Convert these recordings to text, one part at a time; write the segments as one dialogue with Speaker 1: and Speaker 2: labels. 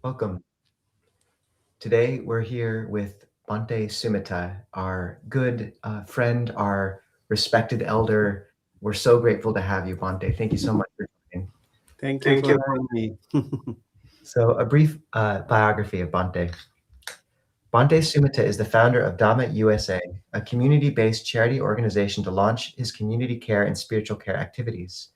Speaker 1: Welcome. Today we're here with Bhante Sumitta, our good friend, our respected elder. We're so grateful to have you, Bhante. Thank you so much for joining.
Speaker 2: Thank you
Speaker 1: Thank
Speaker 2: for
Speaker 1: you.
Speaker 2: having me.
Speaker 1: So, a brief biography of Bhante. Bhante Sumitta is the founder of Dhamma USA, a community-based charity organization to launch his community care and spiritual care activities.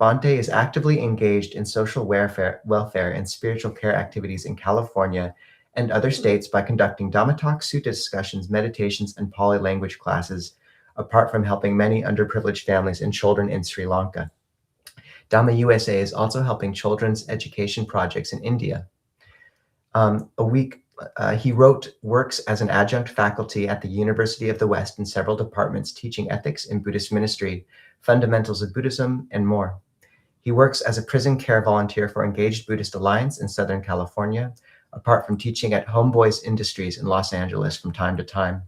Speaker 1: Bhante is actively engaged in social welfare and spiritual care activities in California and other states by conducting Dhamma Talks, Sutta Discussions, meditations, and Pali Language Classes, apart from helping many underprivileged families and children in Sri Lanka. Dhamma USA is also helping children's education projects in India. He wrote works as an adjunct faculty at the University of the West in several departments, teaching ethics in Buddhist Ministry, fundamentals of Buddhism, and more. He works as a prison care volunteer for Engaged Buddhist Alliance in Southern California, apart from teaching at Homeboys Industries in Los Angeles from time to time.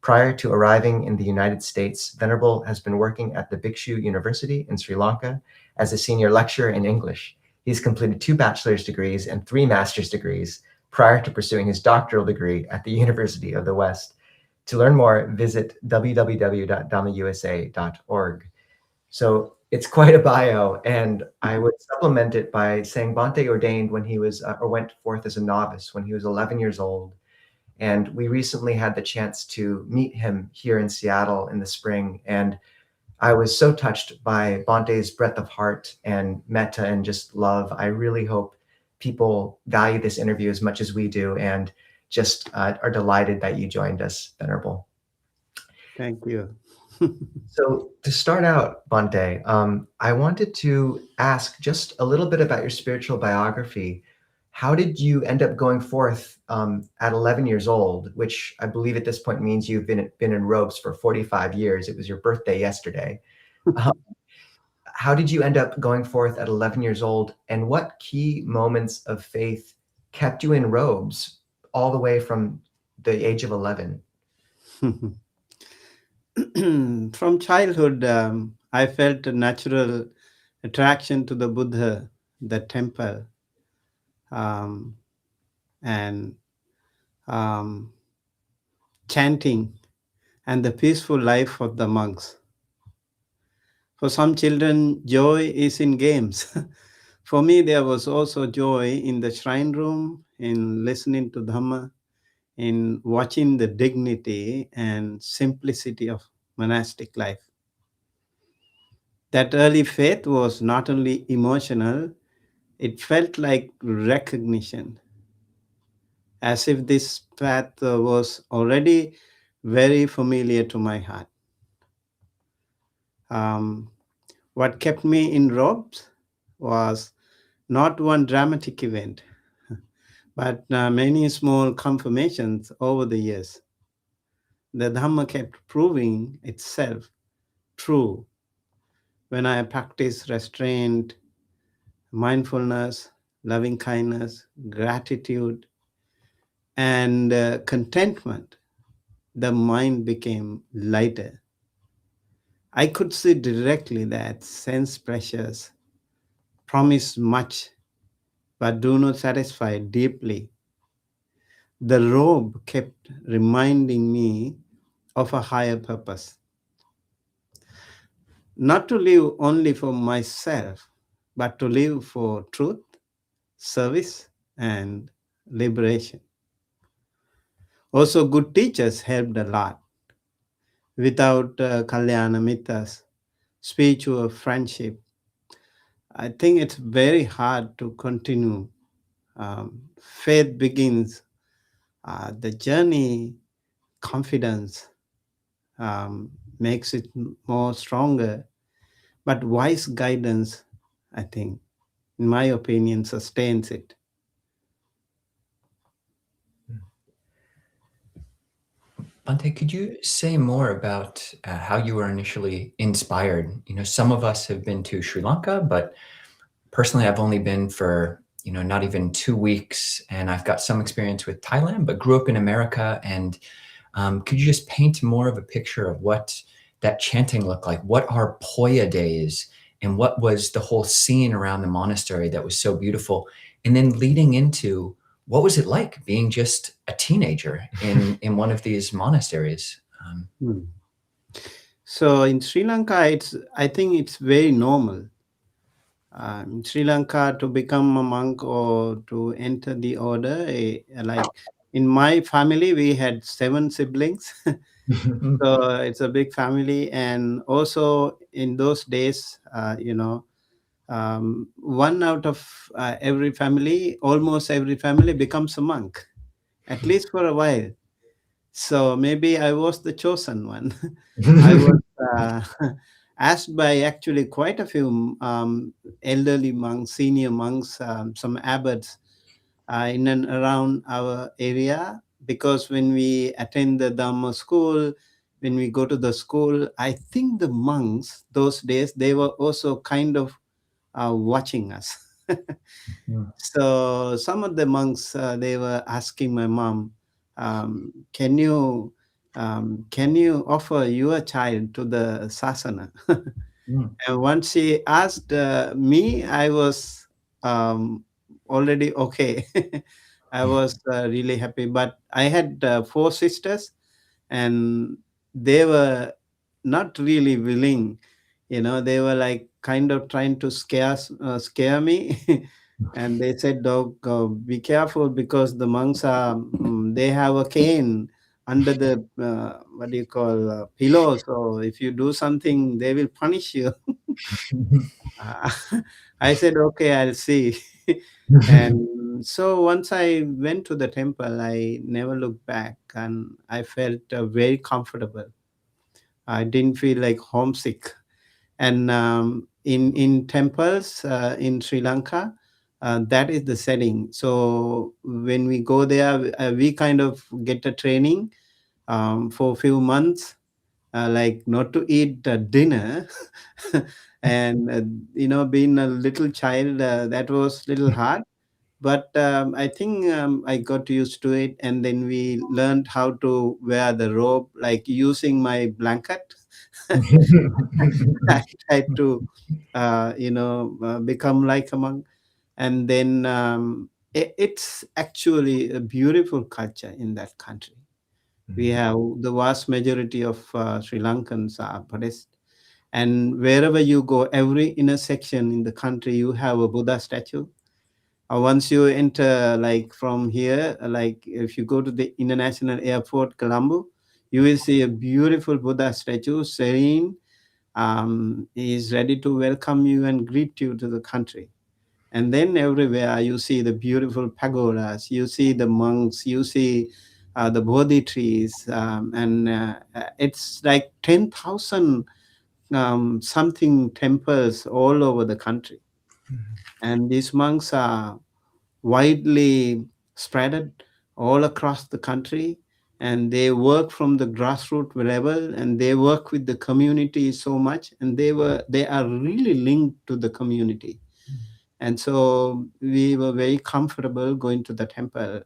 Speaker 1: Prior to arriving in the United States, Venerable has been working at the Bhiksu University in Sri Lanka as a senior lecturer in English. He's completed 2 bachelor's degrees and 3 master's degrees prior to pursuing his doctoral degree at the University of the West. To learn more, visit www.dhammausa.org. So it's quite a bio, and I would supplement it by saying Bhante ordained when he was, or went forth as a novice when he was 11 years old. And we recently had the chance to meet him here in Seattle in the spring. And I was so touched by Bhante's breadth of heart and metta and just love. I really hope people value this interview as much as we do and just are delighted that you joined us, Venerable.
Speaker 2: Thank you.
Speaker 1: So to start out, Bhante, I wanted to ask just a little bit about your spiritual biography. How did you end up going forth at 11 years old, which I believe at this point means you've been in robes for 45 years. It was your birthday yesterday. How did you end up going forth at 11 years old, and what key moments of faith kept you in robes all the way from the age of 11?
Speaker 2: From childhood, I felt a natural attraction to the Buddha, the temple, and chanting, and the peaceful life of the monks. For some children, joy is in games. For me, there was also joy in the shrine room, in listening to Dhamma, in watching the dignity and simplicity of monastic life. That early faith was not only emotional, it felt like recognition, as if this path was already very familiar to my heart. What kept me in robes was not one dramatic event, but many small confirmations over the years. The Dhamma kept proving itself true when I practiced restraint, mindfulness, loving kindness, gratitude, and contentment. The mind became lighter. I could see directly that sense pressures promise much but do not satisfy deeply. The robe kept reminding me of a higher purpose. Not to live only for myself, but to live for truth, service, and liberation. Also, good teachers helped a lot. Without Kalyana Mittas, spiritual friendship, I think it's very hard to continue. Faith begins the journey, confidence makes it more stronger, but wise guidance, I think, in my opinion, sustains it.
Speaker 3: Bhante, could you say more about how you were initially inspired? You know, some of us have been to Sri Lanka, but personally, I've only been for, not even 2 weeks, and I've got some experience with Thailand, but grew up in America. And could you just paint more of a picture of what that chanting looked like? What are Poya days, and what was the whole scene around the monastery that was so beautiful? and then leading into what was it like being just a teenager in one of these monasteries?
Speaker 2: So in Sri Lanka, I think it's very normal. In Sri Lanka, to become a monk or to enter the order, like in my family, we had 7 siblings. So it's a big family. And also in those days, one out of every family, almost every family becomes a monk, at least for a while. So maybe I was the chosen one. I was asked by actually quite a few elderly monks, senior monks, some abbots in and around our area, because when we attend the Dhamma school, when we go to the school, I think the monks those days, they were also kind of watching us. So some of the monks, they were asking my mom, can you offer your child to the sasana? And once she asked me, I was already okay. I was really happy. But I had 4 sisters, and they were not really willing. They were like kind of trying to scare me. And they said, "Dog, be careful, because the monks they have a cane under the what do you call pillow. So if you do something, they will punish you." Uh, I said, "Okay, I'll see." And so once I went to the temple, I never looked back, and I felt very comfortable. I didn't feel like homesick. And in temples in Sri Lanka, that is the setting. So when we go there, we kind of get a training for a few months, like not to eat dinner. And being a little child, that was a little hard. But I think I got used to it, and then we learned how to wear the robe, like using my blanket. I tried to become like a monk. And then it's actually a beautiful culture in that country. We have the vast majority of Sri Lankans are Buddhist. And wherever you go, every intersection in the country, you have a Buddha statue. Once you enter, like from here, like if you go to the international airport, Colombo, you will see a beautiful Buddha statue, serene. He is ready to welcome you and greet you to the country. And then everywhere you see the beautiful pagodas, you see the monks, you see the Bodhi trees, and it's like 10,000 something temples all over the country. And these monks are widely spread all across the country, and they work from the grassroots level, and they work with the community so much, and they are really linked to the community. And so we were very comfortable going to the temple.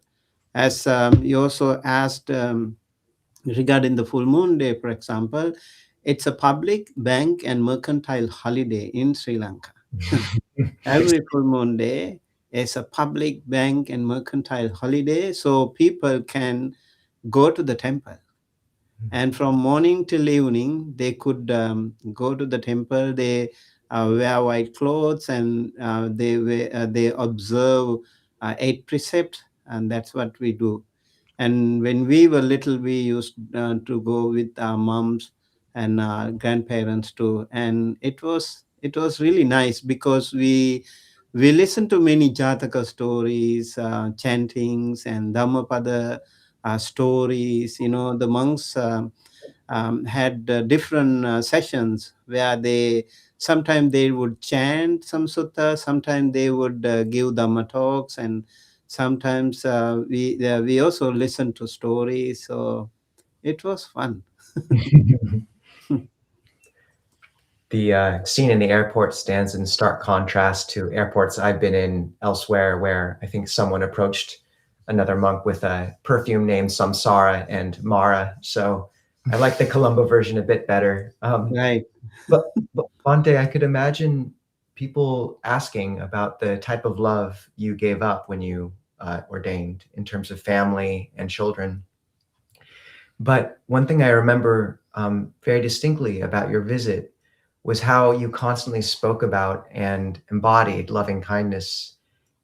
Speaker 2: As you also asked regarding the full moon day, for example, it's a public, bank, and mercantile holiday in Sri Lanka. Every full moon day is a public, bank, and mercantile holiday, so people can go to the temple. And from morning till evening, they could go to the temple. They wear white clothes, and they observe 8 precepts, and that's what we do. And when we were little, we used to go with our moms and grandparents too. And it was really nice, because we listened to many Jataka stories, chantings, and Dhammapada stories. The monks had different sessions where sometimes they would chant some sutta, sometimes they would give Dhamma talks, and sometimes we also listened to stories. So it was fun.
Speaker 1: The scene in the airport stands in stark contrast to airports I've been in elsewhere, where I think someone approached another monk with a perfume named Samsara and Mara. So I like the Colombo version a bit better.
Speaker 2: Right.
Speaker 1: But Bhante, I could imagine people asking about the type of love you gave up when you ordained in terms of family and children. But one thing I remember very distinctly about your visit was how you constantly spoke about and embodied loving kindness.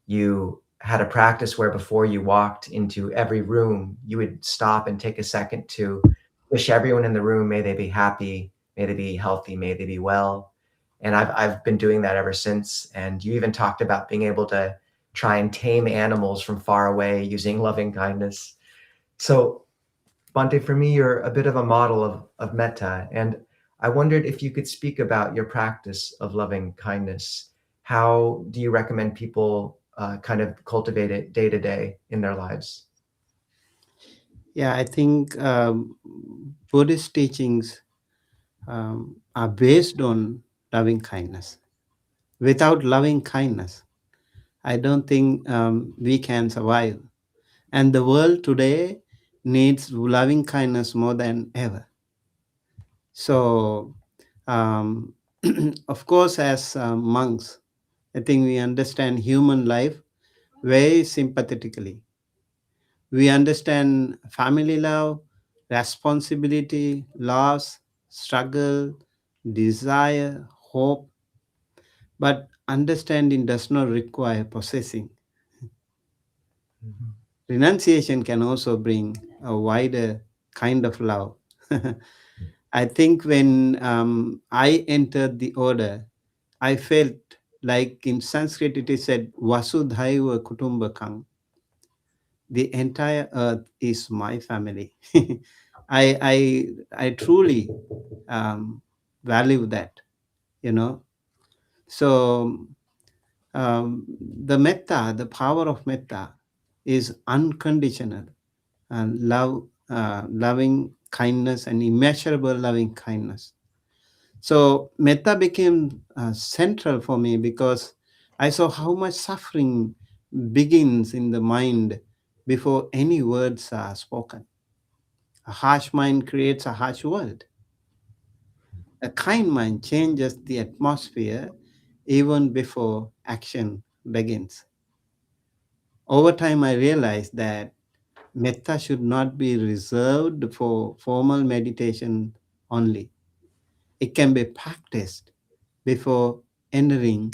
Speaker 1: You had a practice where before you walked into every room, you would stop and take a second to wish everyone in the room, may they be happy, may they be healthy, may they be well. And I've been doing that ever since. And you even talked about being able to try and tame animals from far away using loving kindness. So Bhante, for me, you're a bit of a model of metta. And I wondered if you could speak about your practice of loving kindness. How do you recommend people kind of cultivate it day to day in their lives?
Speaker 2: Yeah, I think Buddhist teachings are based on loving kindness. Without loving kindness, I don't think we can survive. And the world today needs loving kindness more than ever. So, um, of course, as monks, I think we understand human life very sympathetically. We understand family love, responsibility, loss, struggle, desire, hope, but understanding does not require possessing. Renunciation can also bring a wider kind of love. I think when I entered the order, I felt like in Sanskrit it is said, Vasudhaiva Kutumbakam, the entire earth is my family. I truly value that, you know. So the metta, the power of metta, is unconditional and loving kindness and immeasurable loving kindness. So metta became central for me because I saw how much suffering begins in the mind before any words are spoken. A harsh mind creates a harsh world. A kind mind changes the atmosphere even before action begins. Over time, I realized that metta should not be reserved for formal meditation only. It can be practiced before entering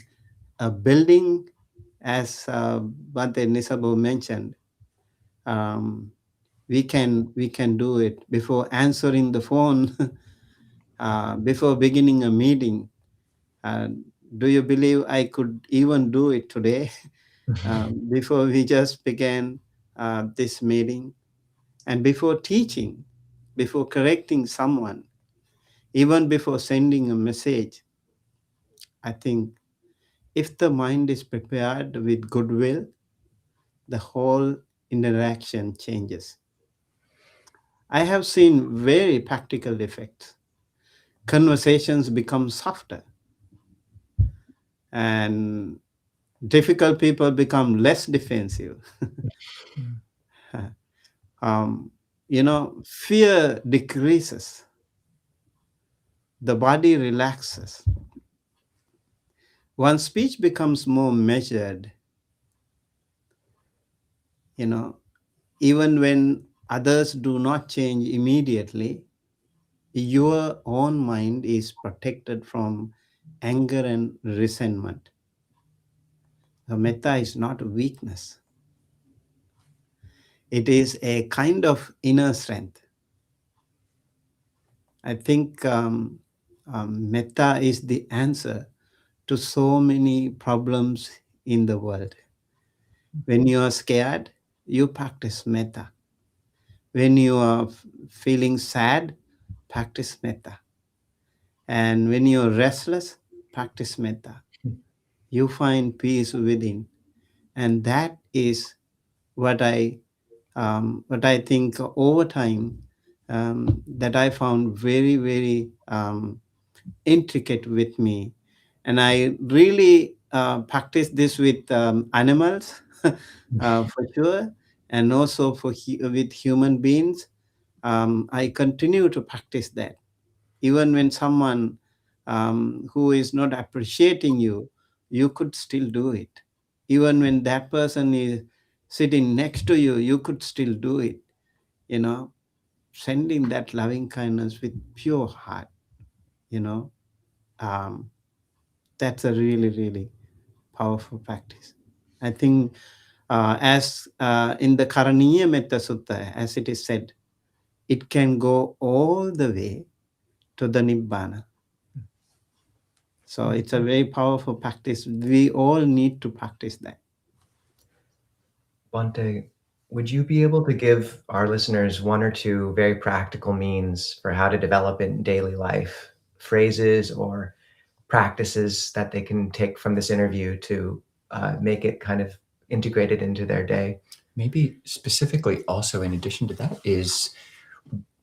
Speaker 2: a building, as Bhante Nisabo mentioned. Um, we can do it before answering the phone, before beginning a meeting. Uh, do you believe I could even do it today? Before we just began this meeting, and before teaching, before correcting someone, even before sending a message, I think if the mind is prepared with goodwill, the whole interaction changes. I have seen very practical effects. Conversations become softer, and difficult people become less defensive. Fear decreases, the body relaxes. One's speech becomes more measured, you know, even when others do not change immediately, your own mind is protected from anger and resentment. The metta is not a weakness, it is a kind of inner strength. I think metta is the answer to so many problems in the world. When you are scared, you practice metta. When you are feeling sad, practice metta. And when you're restless, practice metta. You find peace within. And that is what I think over time that I found very, very intricate with me. And I really practice this with animals for sure, and also with human beings. I continue to practice that. Even when someone who is not appreciating you you could still do it. Even when that person is sitting next to you, you could still do it. Sending that loving kindness with pure heart. That's a really, really powerful practice. I think, as in the Karaniya Metta Sutta, as it is said, it can go all the way to the Nibbana. So it's a very powerful practice. We all need to practice that.
Speaker 1: Bhante, would you be able to give our listeners one or two very practical means for how to develop it in daily life, phrases or practices that they can take from this interview to make it kind of integrated into their day?
Speaker 3: Maybe specifically also in addition to that is,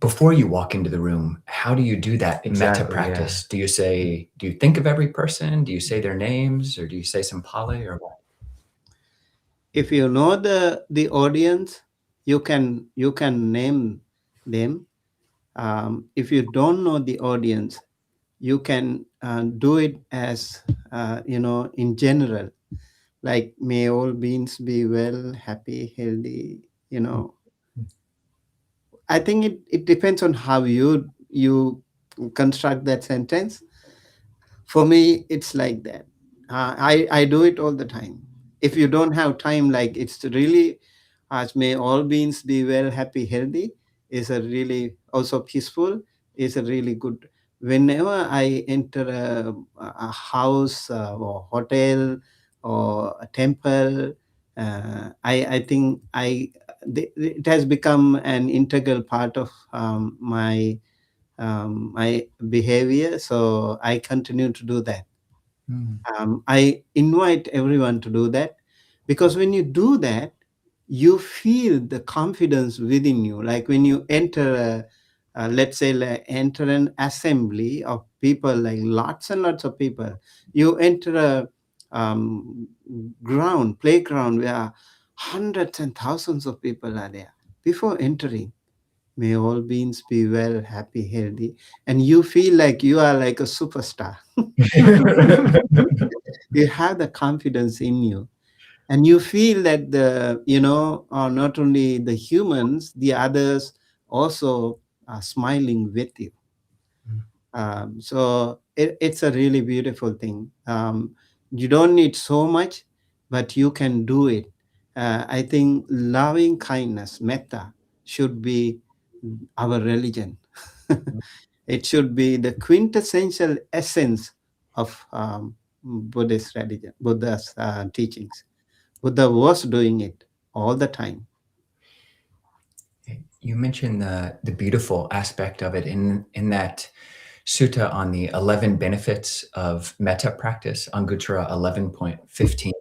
Speaker 3: before you walk into the room, how do you do that
Speaker 1: Exactly,
Speaker 3: metta practice? Do you think of every person? Do you say their names, or do you say some Pali, or what?
Speaker 2: If you know the audience, you can name them. If you don't know the audience, you can do it as in general, like may all beings be well, happy, healthy. I think it depends on how you construct that sentence. For me, it's like that. I do it all the time. If you don't have time, like it's really, as may all beings be well, happy, healthy, is a really also peaceful, is a really good. Whenever I enter a house or hotel or a temple, I think it has become an integral part of my behavior. So I continue to do that. I invite everyone to do that, because when you do that, you feel the confidence within you. Like when you enter let's say, like, enter an assembly of people, like lots and lots of people, you enter a playground where hundreds and thousands of people are there. Before entering, may all beings be well, happy, healthy, and you feel like you are like a superstar. You have the confidence in you, and you feel that not only the humans, the others also are smiling with you. So it's a really beautiful thing. You don't need so much, but you can do it. I think loving kindness, metta, should be our religion. It should be the quintessential essence of Buddhist religion, Buddha's teachings. Buddha was doing it all the time.
Speaker 3: You mentioned the beautiful aspect of it in that sutta on the 11 benefits of metta practice, Anguttara 11.15.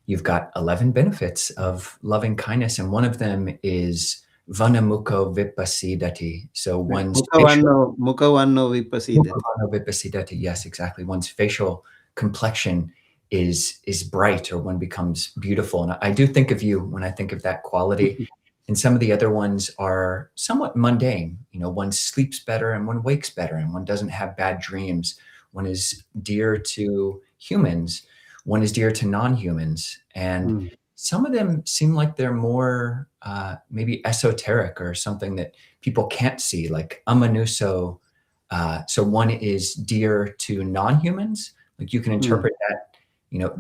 Speaker 3: You've got 11 benefits of loving kindness, and one of them is vanamukho vipassidati. So one's
Speaker 2: Mukhavanno vipassidati.
Speaker 3: vipassidati. Yes, exactly. One's facial complexion is bright, or one becomes beautiful. And I do think of you when I think of that quality. And some of the other ones are somewhat mundane. One sleeps better and one wakes better, and one doesn't have bad dreams. One is dear to humans. One is dear to non-humans. And some of them seem like they're more maybe esoteric, or something that people can't see, like amanuso. So one is dear to non-humans. Like you can interpret that,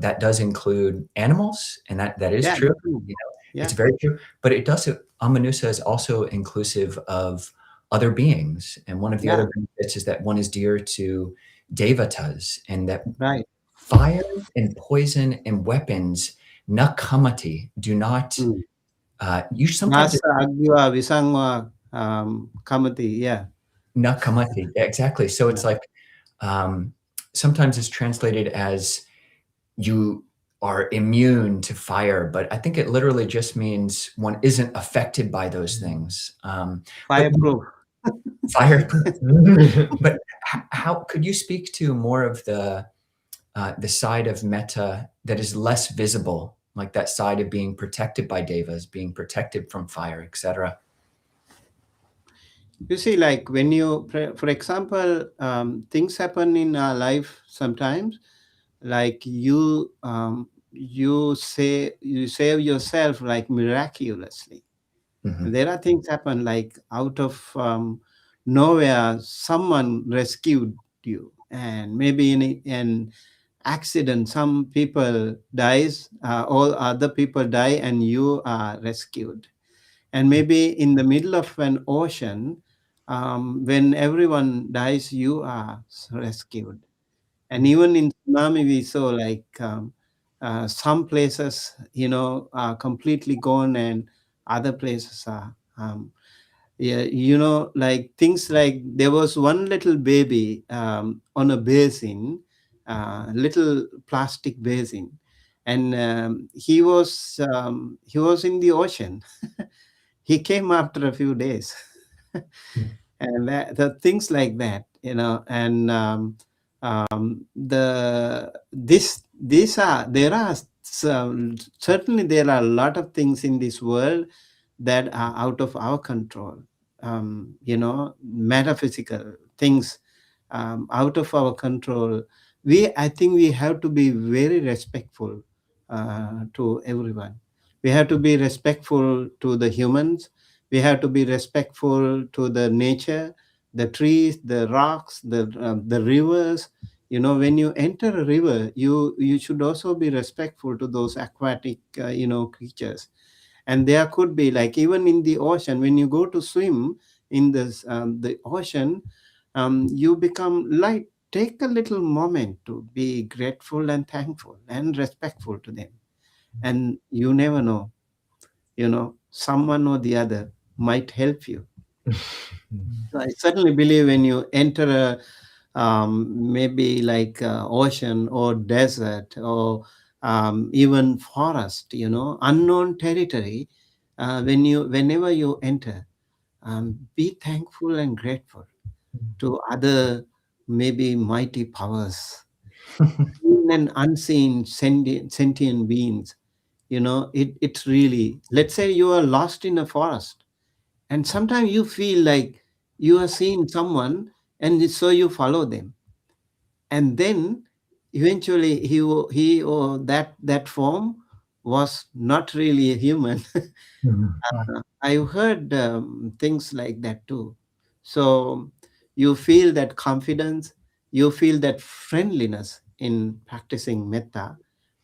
Speaker 3: that does include animals, and that is true. It's very true. But it does, amanusa is also inclusive of other beings. And one of the other benefits is that one is dear to devatas, and that fire and poison and weapons, na kamati, do not, you sometimes...
Speaker 2: kamati,
Speaker 3: na kamati, exactly. So it's like, sometimes it's translated as you are immune to fire, but I think it literally just means one isn't affected by those things.
Speaker 2: Fireproof.
Speaker 3: Fireproof. But how could you speak to more of the side of metta that is less visible, like that side of being protected by devas, being protected from fire, etc.?
Speaker 2: You see, like when you, for example, things happen in our life sometimes. like you save yourself like miraculously.
Speaker 3: Mhm.
Speaker 2: There are things happen like out of nowhere, someone rescued you, and maybe in an accident, some people dies, all other people die, and you are rescued. And maybe in the middle of an ocean, when everyone dies, you are rescued. And even in tsunami, we saw like some places, are completely gone, and other places are, yeah, like things like there was one little baby on a basin, little plastic basin, and he was in the ocean. He came after a few days. And the things like that, and these are there are some, certainly there are a lot of things in this world that are out of our control, metaphysical things, out of our control. I think we have to be very respectful to everyone. We have to be respectful to the humans. We have to be respectful to the nature, the trees, the rocks, the rivers. When you enter a river, you should also be respectful to those aquatic creatures. And there could be like even in the ocean, when you go to swim in the ocean, you become like take a little moment to be grateful and thankful and respectful to them. And you never know, someone or the other might help you. So I certainly believe when you enter maybe like ocean or desert or even forest, unknown territory, whenever you enter, be thankful and grateful to other maybe mighty powers, seen and unseen sentient beings. It's really, let's say you are lost in a forest, and sometimes you feel like you are seeing someone, and so you follow them, and then eventually he or that form was not really a human. I've heard things like that too. So you feel that confidence, you feel that friendliness in practicing metta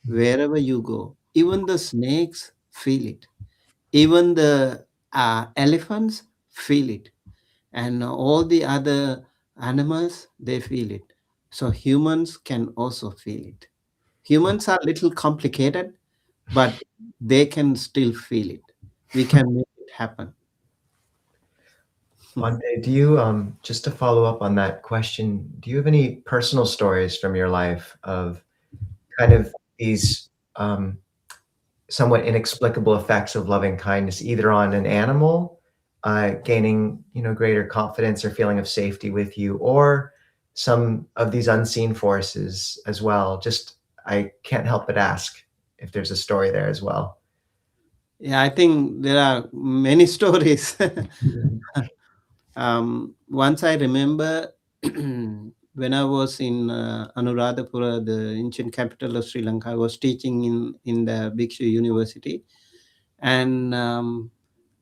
Speaker 2: wherever you go. Even the snakes feel it. Even the elephants feel it, and all the other animals, they feel it. So humans can also feel it. Humans are a little complicated, but they can still feel it. We can make it happen.
Speaker 1: Bhante, do you, just to follow up on that question, do you have any personal stories from your life of kind of these somewhat inexplicable effects of loving kindness, either on an animal gaining, greater confidence or feeling of safety with you, or some of these unseen forces as well? Just, I can't help but ask if there's a story there as well.
Speaker 2: Yeah, I think there are many stories. Once I remember when I was in Anuradhapura, the ancient capital of Sri Lanka, I was teaching in the Bhiksu University. And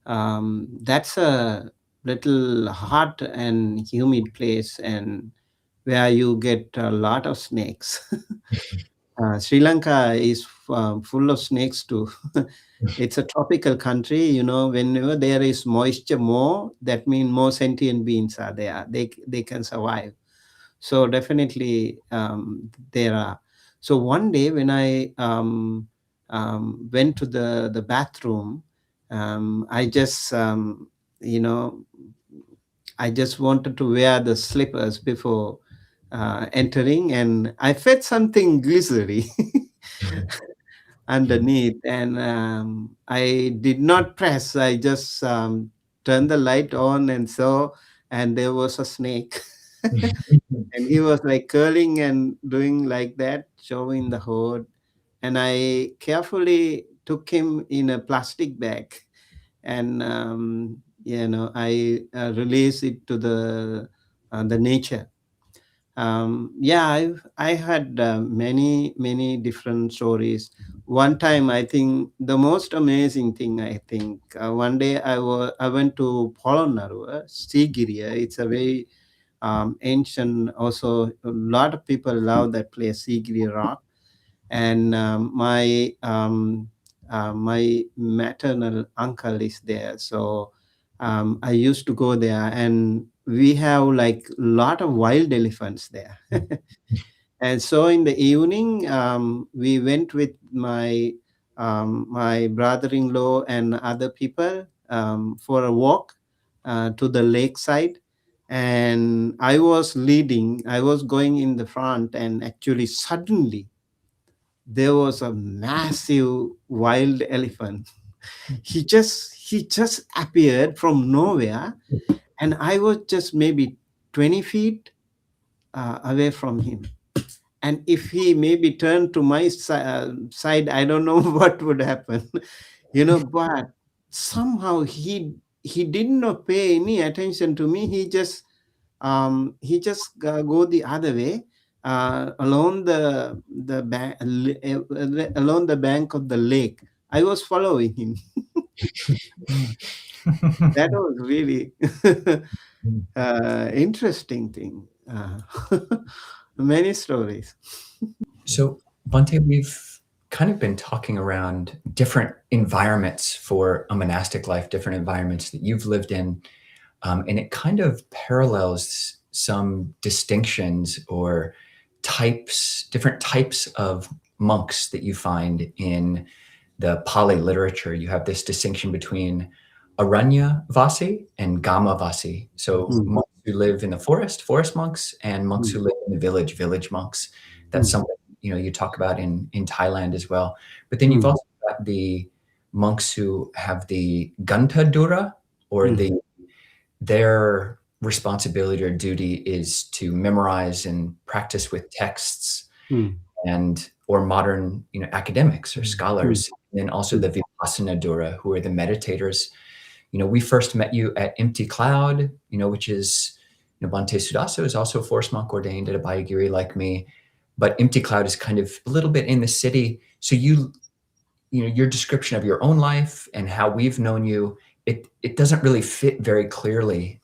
Speaker 2: that's a little hot and humid place, and where you get a lot of snakes. Sri Lanka is full of snakes too. It's a tropical country, whenever there is moisture more, that means more sentient beings are there. They can survive. So definitely there are. So one day when I went to the bathroom, I just you know I just wanted to wear the slippers before entering, and I felt something glittery underneath, and I did not press. I just turned the light on and saw, and there was a snake. And he was like curling and doing like that, showing the hood. And I carefully took him in a plastic bag, and I released it to the nature. I had many different stories. One time, I think the most amazing thing, I think, one day I went to Polonnaruwa, Sigiriya. It's a very ancient. Also, a lot of people love that place, Sigiriya Rock. And my maternal uncle is there, so I used to go there, and we have like a lot of wild elephants there. And so in the evening, we went with my brother-in-law and other people for a walk to the lakeside. And I was leading, I was going in the front, and actually suddenly there was a massive wild elephant. He just appeared from nowhere, and I was just maybe 20 feet away from him. And if he maybe turned to my side, I don't know what would happen. But somehow he did not pay any attention to me. He just go the other way, along the bank, along the bank of the lake. I was following him. That was really interesting thing. Many stories.
Speaker 3: So, Bhante, we've kind of been talking around different environments for a monastic life, different environments that you've lived in. And it kind of parallels some distinctions or different types of monks that you find in the Pali literature. You have this distinction between Aranya Vasi and Gama Vasi. So monks who live in the forest monks, and monks who live in the village monks. That's something you talk about in Thailand as well. But then you've also got the monks who have the Ganta Dura, or their responsibility or duty is to memorize and practice with texts or modern academics or scholars. And then also the Vipassana Dura, who are the meditators. We first met you at Empty Cloud, which is, Bhante Sudaso is also a forest monk ordained at Abhayagiri like me, but Empty Cloud is kind of a little bit in the city. So your description of your own life and how we've known you, it doesn't really fit very clearly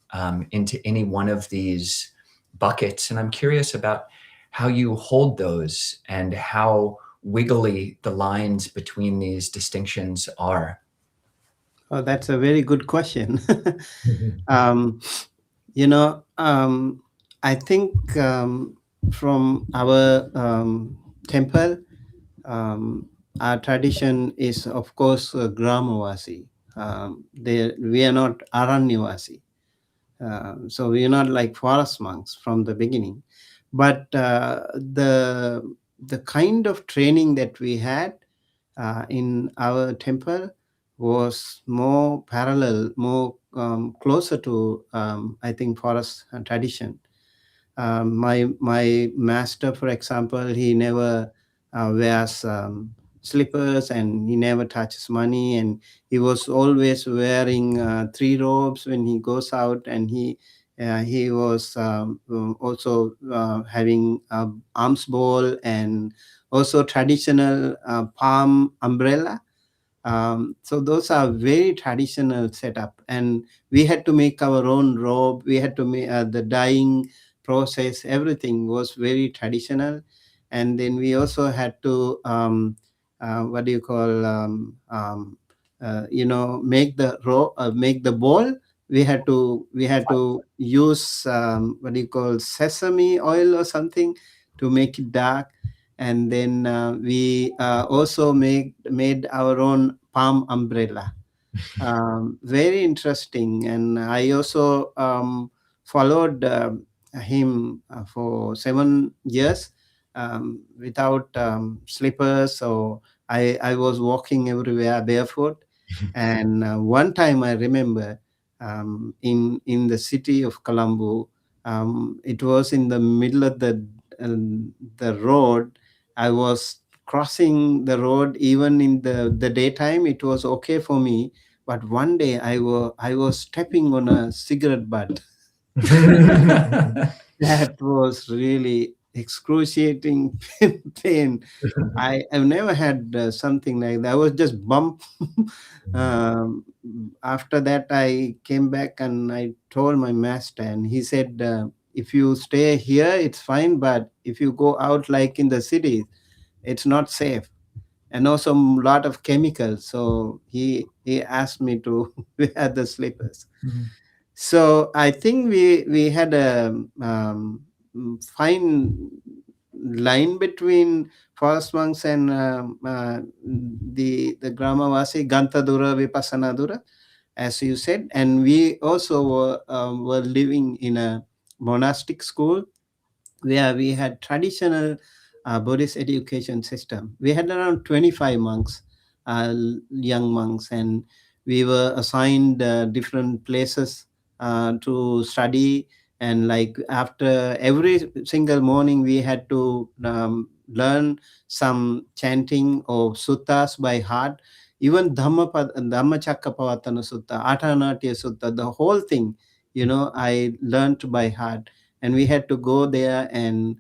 Speaker 3: into any one of these buckets. And I'm curious about how you hold those and how wiggly the lines between these distinctions are.
Speaker 2: Oh, that's a very good question. I think from our temple, our tradition is, of course, Gramavasi. We are not Aranyavasi. So we are not like forest monks from the beginning. But the kind of training that we had in our temple was more parallel, more closer to, I think, forest tradition. My master, for example, he never wears slippers, and he never touches money, and he was always wearing 3 robes when he goes out, and he was also having alms bowl, and also traditional palm umbrella. So those are very traditional setup, and we had to make our own robe. We had to make the dyeing process. Everything was very traditional. And then we also had to make the ball. We had to use sesame oil or something to make it dark. And then we also made our own palm umbrella. Very interesting. And I also followed him for 7 years without slippers. So I was walking everywhere barefoot. And one time I remember in the city of Colombo, it was in the middle of the road. I was crossing the road. Even in the daytime, it was okay for me. But one day I was stepping on a cigarette butt. That was really excruciating pain. I've never had something like that. I was just bump. um, After that, I came back and I told my master, and he said, "If you stay here, it's fine, but if you go out like in the city, it's not safe." And also a lot of chemicals. So he asked me to wear the slippers.
Speaker 3: Mhm.
Speaker 2: So I think we had a fine line between forest monks and the Gramavasi Gantadura Vipassanadura, as you said, and we also were living in a monastic school where we had traditional Buddhist education system. We had around 25 monks, young monks, and we were assigned different places to study. And like after every single morning, we had to learn some chanting of suttas by heart. Even Dhamma Chakkapavatana Sutta, Athanatya Sutta, the whole thing, I learned by heart, and we had to go there and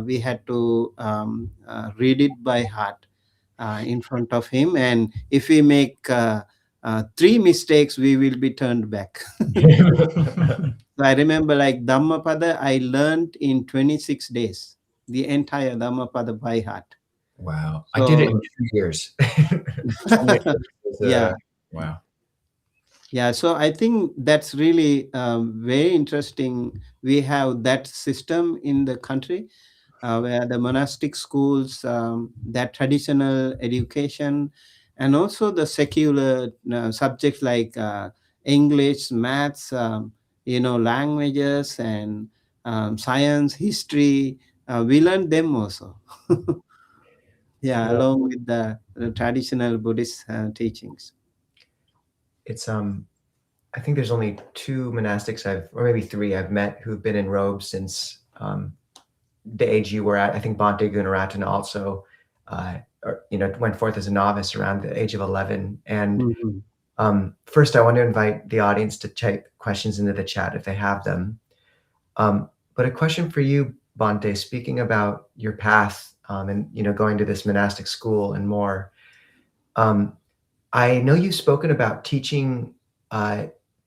Speaker 2: we had to read it by heart in front of him, and if we make three mistakes we will be turned back. So I remember like Dhammapada I learned in 26 days, the entire Dhammapada by heart.
Speaker 3: Wow. I did it in
Speaker 2: So
Speaker 3: 2 years. 26 was,
Speaker 2: yeah.
Speaker 3: wow.
Speaker 2: Yeah, so I think that's really very interesting. We have that system in the country where the monastic schools, that traditional education, and also the secular subjects like English, maths, languages, and science, history. We learn them also. Yeah,
Speaker 1: Yeah,
Speaker 2: along with the traditional Buddhist teachings.
Speaker 1: it's I think there's only two monastics or maybe three I've met who've been in robes since the age you were at. I think Bhante Gunaratana also, went forth as a novice around the age of 11. And
Speaker 2: Mhm.
Speaker 1: first, I want to invite the audience to type questions into the chat if they have them. But a question for you, Bhante, speaking about your path and going to this monastic school and more. Um, I know you've spoken about teaching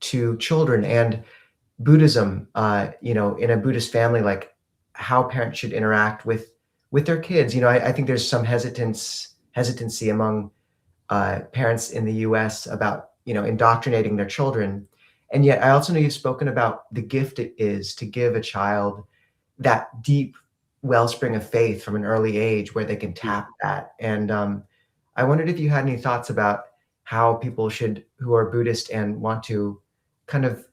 Speaker 1: to children and Buddhism, in a Buddhist family, like how parents should interact with their kids. I think there's some hesitancy among parents in the U.S. about indoctrinating their children, and yet I also know you've spoken about the gift it is to give a child that deep wellspring of faith from an early age where they can tap that. And I wondered if you had any thoughts about how people who are Buddhist and want to kind of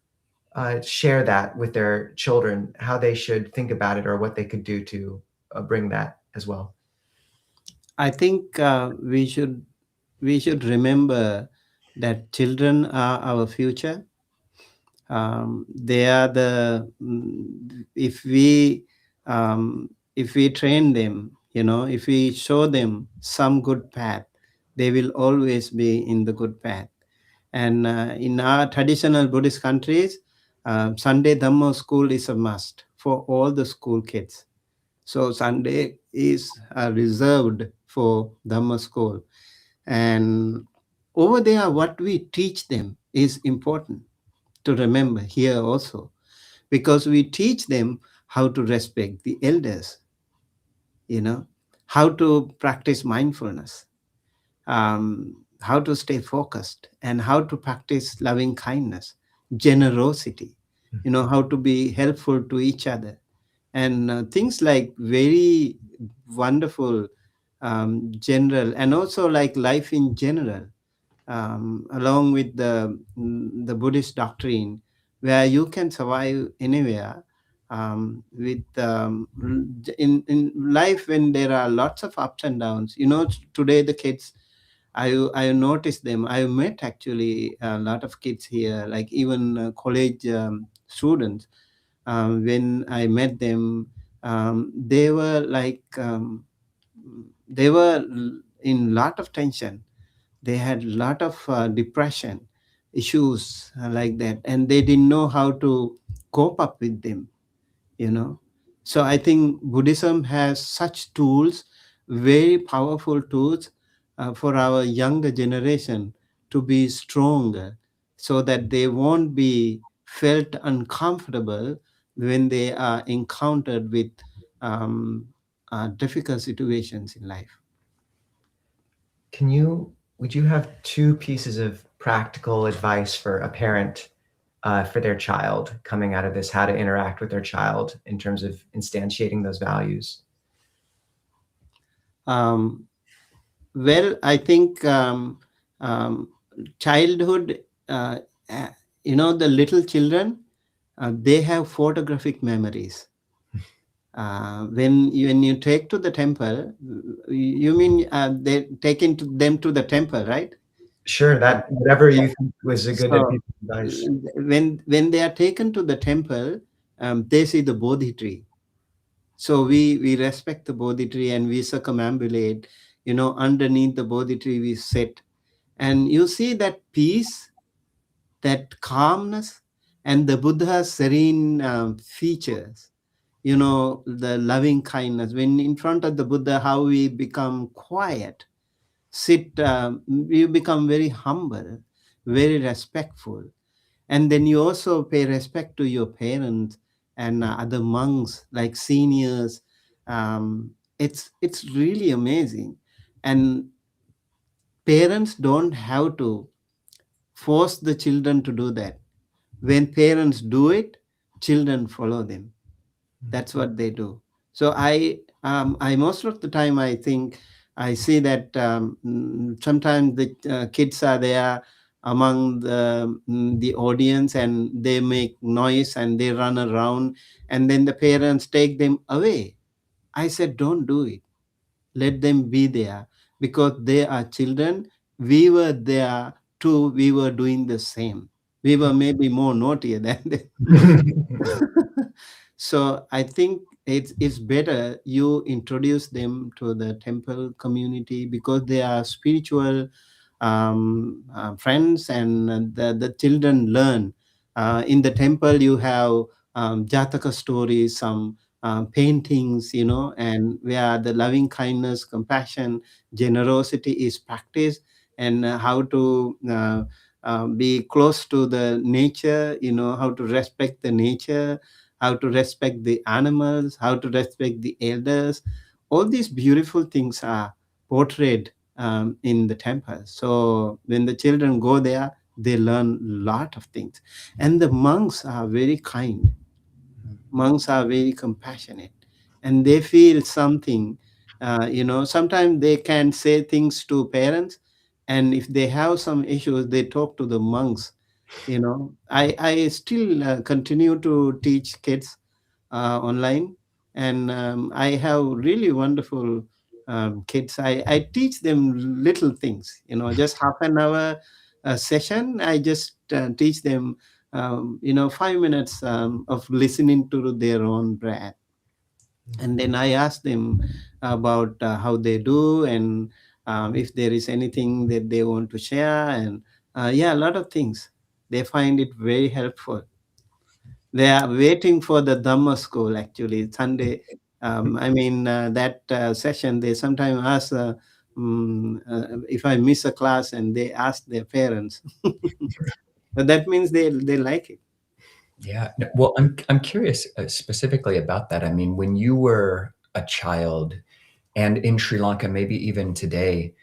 Speaker 1: share that with their children, how they should think about it or what they could do to bring that as well.
Speaker 2: I think we should remember that children are our future. They are if we train them, if we show them some good path, they will always be in the good path. And in our traditional Buddhist countries, Sunday Dhamma school is a must for all the school kids. So Sunday is reserved for Dhamma school. And over there, what we teach them is important to remember here also, because we teach them how to respect the elders, how to practice mindfulness, how to stay focused, and how to practice loving kindness, generosity, how to be helpful to each other, and things like very wonderful general, and also like life in general, along with the Buddhist doctrine, where you can survive anywhere with in life when there are lots of ups and downs. Today the kids, I noticed them. I met actually a lot of kids here, like even college students. When I met them, they were like they were in lot of tension. They had a lot of depression issues like that, and they didn't know how to cope up with them. you know. So I think Buddhism has such tools, very powerful tools, for our younger generation to be stronger, so that they won't be felt uncomfortable when they are encountered with um, difficult situations in life.
Speaker 1: Would you have two pieces of practical advice for a parent for their child coming out of this, how to interact with their child in terms of instantiating those values?
Speaker 2: Well, I think childhood, the little children, they have photographic memories. When you take to the temple, you mean they taking them to the temple, right?
Speaker 1: Sure, that whatever you think was a good
Speaker 2: So
Speaker 1: piece of advice.
Speaker 2: when they are taken to the temple, they see the Bodhi tree. So we respect the Bodhi tree and we circumambulate. Underneath the Bodhi tree we sit, and you see that peace, that calmness, and the Buddha's serene features. The loving kindness. When in front of the Buddha, how we become quiet, sit, we become very humble, very respectful. And then you also pay respect to your parents and other monks, like seniors. It's really amazing. And parents don't have to force the children to do that. When parents do it, children follow them. That's what they do. So I most of the time I think I see that sometimes the kids are there among the audience, and they make noise and they run around, and then the parents take them away. I said, don't do it. Let them be there, because they are children. We were there too. We were doing the same. We were maybe more naughty than them. So I think it's better you introduce them to the temple community, because they are spiritual friends, and the children learn. In the temple, you have Jataka stories, some paintings, and where the loving kindness, compassion, generosity is practiced, and how to be close to the nature, how to respect the nature, how to respect the animals, how to respect the elders. All these beautiful things are portrayed in the temple. So when the children go there, they learn a lot of things. And the monks are very kind. Monks are very compassionate, and they feel something. Sometimes they can say things to parents, and if they have some issues, they talk to the monks. I still continue to teach kids online, and I have really wonderful kids. I teach them little things, just half an hour session. I just teach them 5 minutes of listening to their own breath, and then I ask them about how they do, and if there is anything that they want to share, and a lot of things. They find it very helpful. They are waiting for the Dhamma school, actually, Sunday. That session, they sometimes ask if I miss a class, and they ask their parents. But that means they like it.
Speaker 3: Yeah. Well, I'm curious specifically about that. I mean, when you were a child and in Sri Lanka, maybe even today,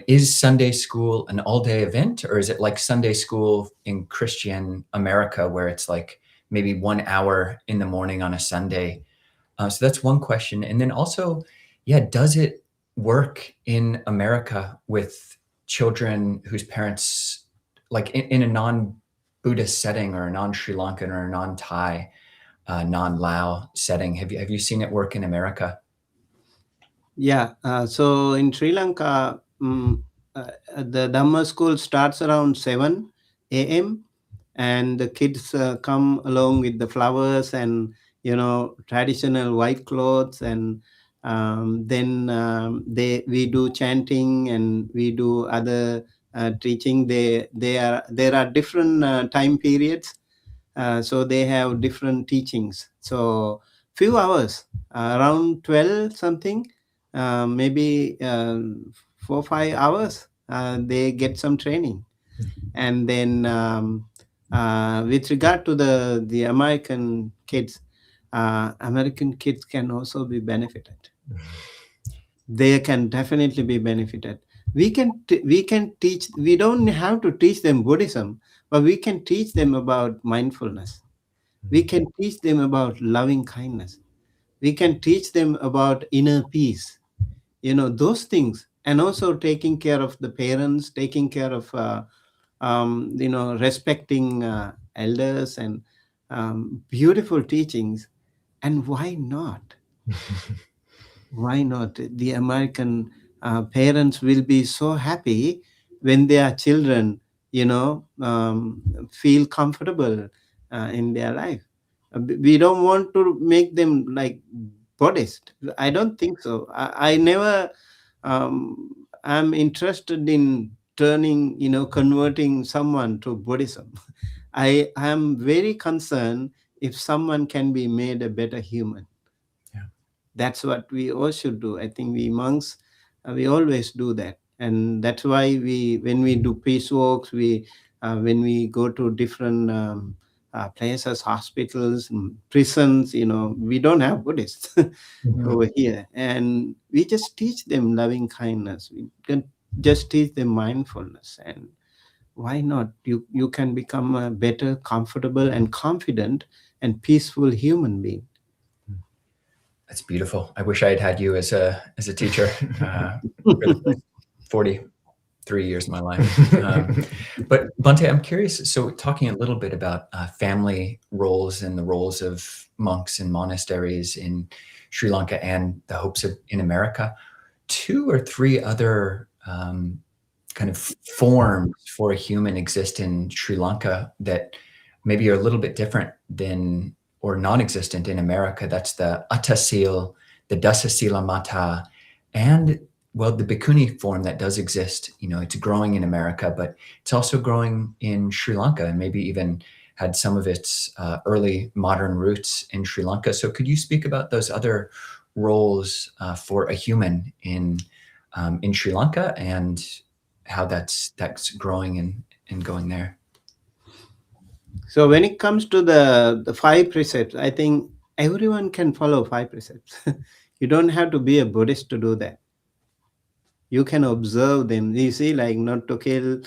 Speaker 3: is Sunday school an all-day event, or is it like Sunday school in Christian America, where it's like maybe 1 hour in the morning on a Sunday? So that's one question. And then also, does it work in America with children whose parents, like in a non-Buddhist setting, or a non-Sri Lankan or a non-Thai, non-Lao setting? Have you seen it work in America?
Speaker 2: Yeah. So in Sri Lanka, the Dhamma school starts around 7 a.m. and the kids come along with the flowers and traditional white clothes, and then we do chanting and we do other teaching. There are different time periods. So they have different teachings. So few hours, around 12 something, maybe 4 5 hours, they get some training. And then with regard to the American kids can also be benefited. They can definitely be benefited. We can teach. We don't have to teach them Buddhism, but we can teach them about mindfulness. We can teach them about loving kindness. We can teach them about inner peace. Those things, and also taking care of the parents, taking care of respecting elders, and beautiful teachings. And why not? Why not? The American parents will be so happy when their children, feel comfortable in their life. We don't want to make them like Buddhist. I don't think so. I never am interested in converting someone to Buddhism. I am very concerned if someone can be made a better human. That's what we all should do. I think we monks, we always do that. And that's why when we do peace walks, when we go to different places, hospitals, prisons, we don't have Buddhists over here. And we just teach them loving kindness. We can just teach them mindfulness. And why not? You can become a better, comfortable, and confident and peaceful human being.
Speaker 3: That's beautiful. I wish I had had you as a teacher for the 43 years of my life. But Bhante, I'm curious. So talking a little bit about family roles and the roles of monks in monasteries in Sri Lanka and the hopes in America, 2 or 3 other kind of forms for a human exist in Sri Lanka that maybe are a little bit different than or non-existent in America. That's the Attasil, the Dasasila Mata, and the Bhikkhuni form that does exist. It's growing in America, but it's also growing in Sri Lanka, and maybe even had some of its early modern roots in Sri Lanka. So could you speak about those other roles for a human in Sri Lanka and how that's growing and going there?
Speaker 2: So when it comes to the 5 precepts, I think everyone can follow 5 precepts. You don't have to be a Buddhist to do that. You can observe them. You see, like not to kill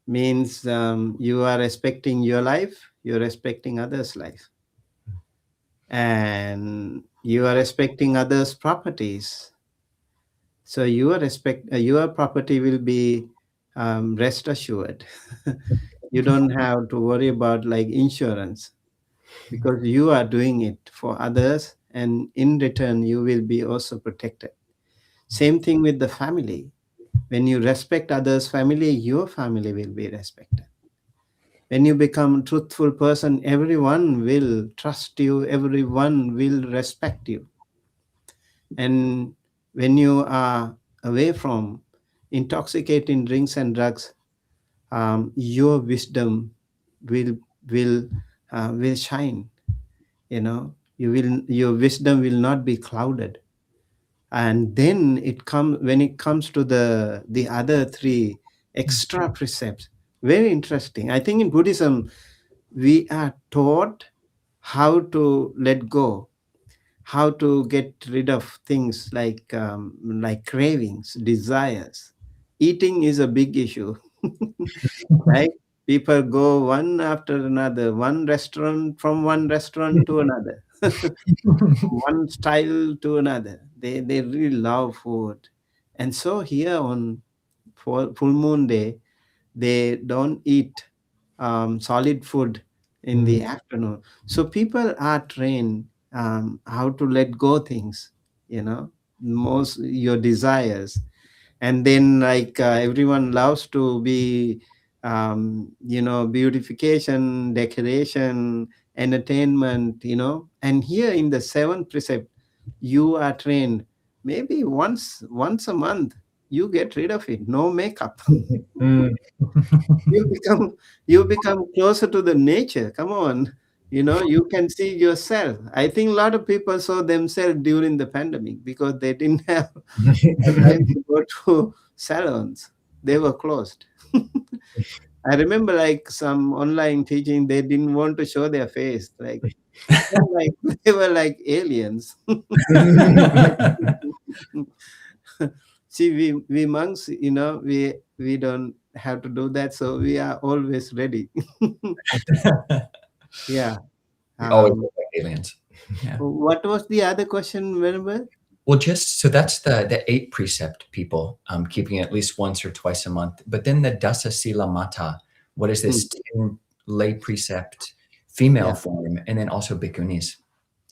Speaker 2: means you are respecting your life, you're respecting others' life. And you are respecting others' properties. So your property will be rest assured. You don't have to worry about like insurance, because you are doing it for others, and in return you will be also protected. Same thing with the family. When you respect others' family, your family will be respected. When you become a truthful person, everyone will trust you, everyone will respect you. And when you are away from intoxicating drinks and drugs, your wisdom will shine. Your wisdom will not be clouded. And then when it comes to the other 3 extra precepts, very interesting. I think in Buddhism we are taught how to let go, how to get rid of things like cravings, desires. Eating is a big issue. Right? People go one after another, from one restaurant to another, one style to another. They really love food. And so here on full moon day, they don't eat solid food in the afternoon. So people are trained how to let go things, most your desires. And then everyone loves to be beautification, decoration, entertainment, and here in the 7th precept you are trained maybe once a month, you get rid of it. No makeup.
Speaker 1: Mm.
Speaker 2: You become closer to the nature. Come on. You can see yourself. I think a lot of people saw themselves during the pandemic because they didn't have time to go to salons. They were closed. I remember like some online teaching, they didn't want to show their face. Like like they were like aliens. See, we monks, we don't have to do that, so we are always ready. Yeah.
Speaker 3: We always
Speaker 2: Um,
Speaker 3: look like aliens. Yeah.
Speaker 2: what was the other question, remember?
Speaker 3: Well, just so that's the 8 precept people, keeping it at least once or twice a month. But then the Dasa Sila Mata, what is this 10 lay precept female
Speaker 2: Yeah.
Speaker 3: form, and then also bhikkhunis.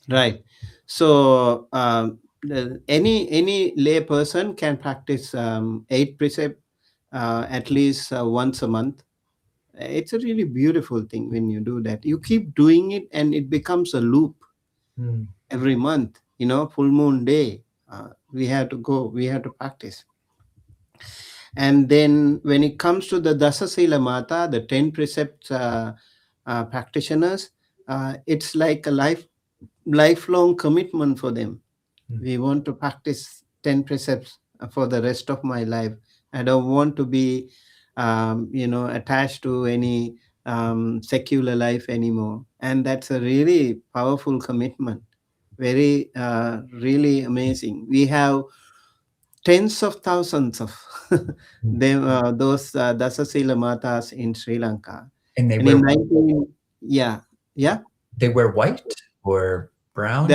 Speaker 2: Right. So any lay person can practice 8 precept at least once a month. It's a really beautiful thing when you do that. You keep doing it, and it becomes a loop.
Speaker 1: Mm.
Speaker 2: Every month, full moon day, we have to go. We have to practice. And then when it comes to the Dasa Sila Mata, the 10 precepts practitioners, it's like a lifelong commitment for them. We want to practice 10 precepts for the rest of my life. I don't want to be, attached to any secular life anymore. And that's a really powerful commitment. Very, really amazing. We have tens of thousands of them, those Dasa Sila Matas in Sri Lanka.
Speaker 3: And they
Speaker 2: And
Speaker 3: wear
Speaker 2: in 19, yeah, yeah.
Speaker 3: they wear white or brown?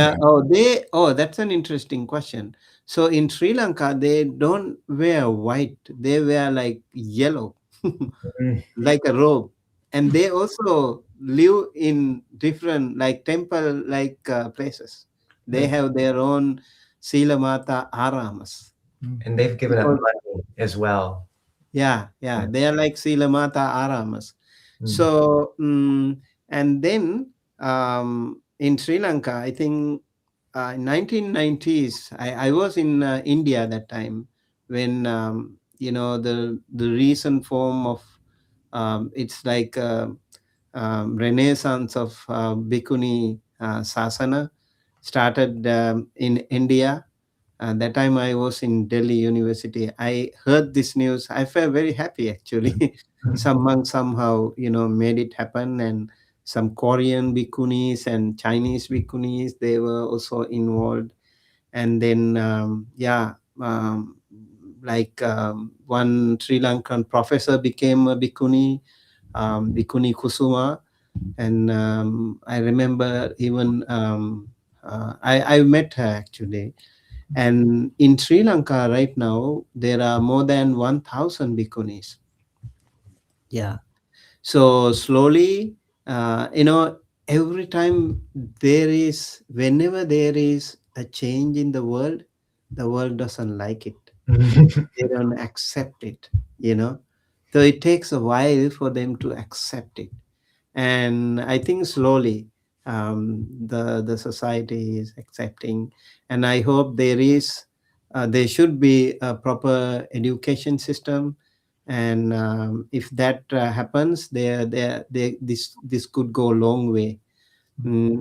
Speaker 3: Or?
Speaker 2: That's an interesting question. So in Sri Lanka, they don't wear white; they wear like yellow,
Speaker 1: Mm.
Speaker 2: like a robe, and they also live in different like temple like places. They have their own Sila Mata aramas.
Speaker 1: And they've given up
Speaker 2: Because,
Speaker 1: money as well.
Speaker 2: yeah, they are like Sila Mata aramas.
Speaker 1: Mm.
Speaker 2: So and then in Sri Lanka, I think 1990s, I was in India that time when the recent form of it's like renaissance of Bhikkhuni Sasana started in India. That time I was in Delhi University. I heard this news. I felt very happy actually. Some monks somehow made it happen, and some Korean bhikkhunis and Chinese bhikkhunis, they were also involved. And then like one Sri Lankan professor became a bhikkhuni, Bhikkhuni Kusuma. And I remember even I met her actually. And in Sri Lanka right now, there are more than 1,000 bhikkhunis. Yeah. So slowly, every time whenever there is a change in the world doesn't like it. They don't accept it. So it takes a while for them to accept it. And I think slowly the society is accepting, and I hope there should be a proper education system. And if that happens, this could go a long way.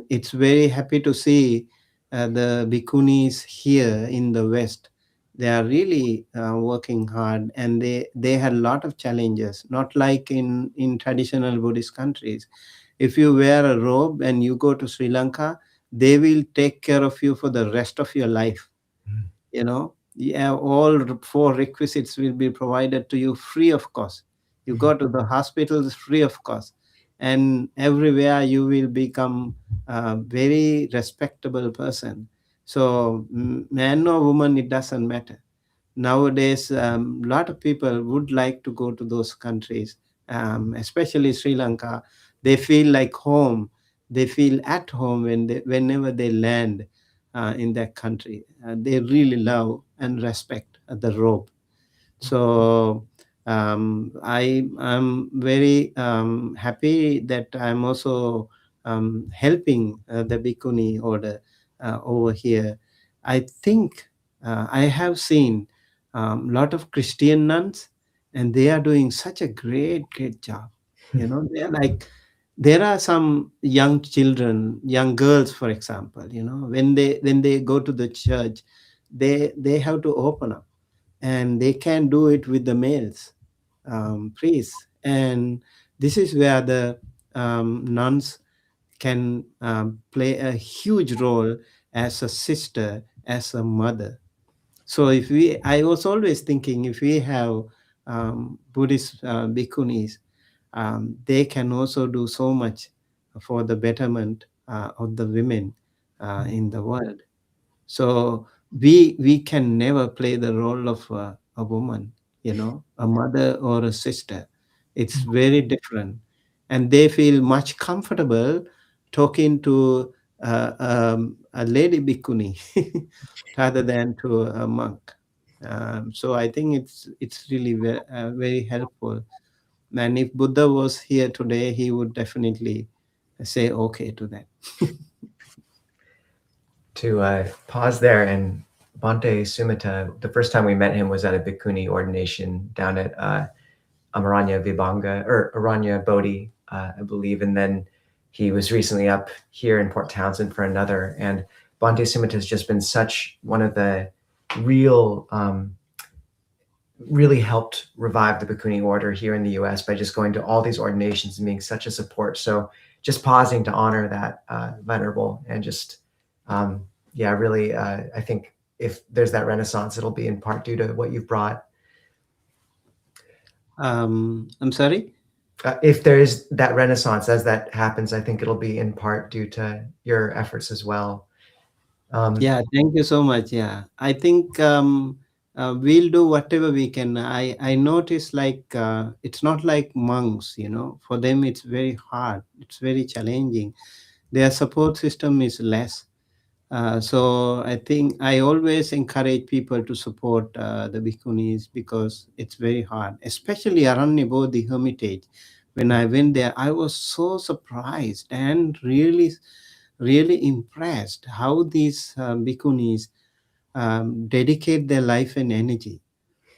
Speaker 2: It's very happy to see the bhikkhunis here in the West. They are really working hard, and they had a lot of challenges, not like in traditional Buddhist countries. If you wear a robe and you go to Sri Lanka, they will take care of you for the rest of your life. Yeah, all 4 requisites will be provided to you free of cost. You go to the hospitals free of cost, and everywhere you will become a very respectable person. So man or woman, it doesn't matter. Nowadays a lot of people would like to go to those countries, especially Sri Lanka. They feel like home. They feel at home whenever they land in that country. They really love and respect the robe. So I'm very happy that I'm also helping the Bhikkhuni order over here. I think I have seen lot of Christian nuns, and they are doing such a great job. They're like, there are some young children, young girls, for example, when they go to the church, they have to open up, and they can do it with the males priests. And this is where the nuns can play a huge role as a sister, as a mother. So I was always thinking, if we have Buddhist bhikkhunis, they can also do so much for the betterment of the women in the world. So we can never play the role of a woman, a mother or a sister. It's very different, and they feel much comfortable talking to a lady bhikkhuni rather than to a monk. So I think it's really very helpful. And if Buddha was here today, he would definitely say okay to that.
Speaker 1: To pause there, and Bhante Sumitta, the first time we met him was at a Bhikkhuni ordination down at Amaranya Vibhanga, or Aranya Bodhi, I believe. And then he was recently up here in Port Townsend for another. And Bhante Sumitta has just been such one of the really helped revive the Bhikkhuni order here in the US by just going to all these ordinations and being such a support. So just pausing to honor that venerable, and just, really, I think if there's that renaissance, it'll be in part due to what you've brought.
Speaker 2: I'm sorry?
Speaker 1: If there is that renaissance, as that happens, I think it'll be in part due to your efforts as well.
Speaker 2: Yeah, thank you so much. Yeah, I think we'll do whatever we can. I notice, like, it's not like monks, for them it's very hard, it's very challenging. Their support system is less. So I think I always encourage people to support the bhikkhunis, because it's very hard, especially Aranya Bodhi Hermitage. When I went there, I was so surprised and really impressed how these bhikkhunis dedicate their life and energy.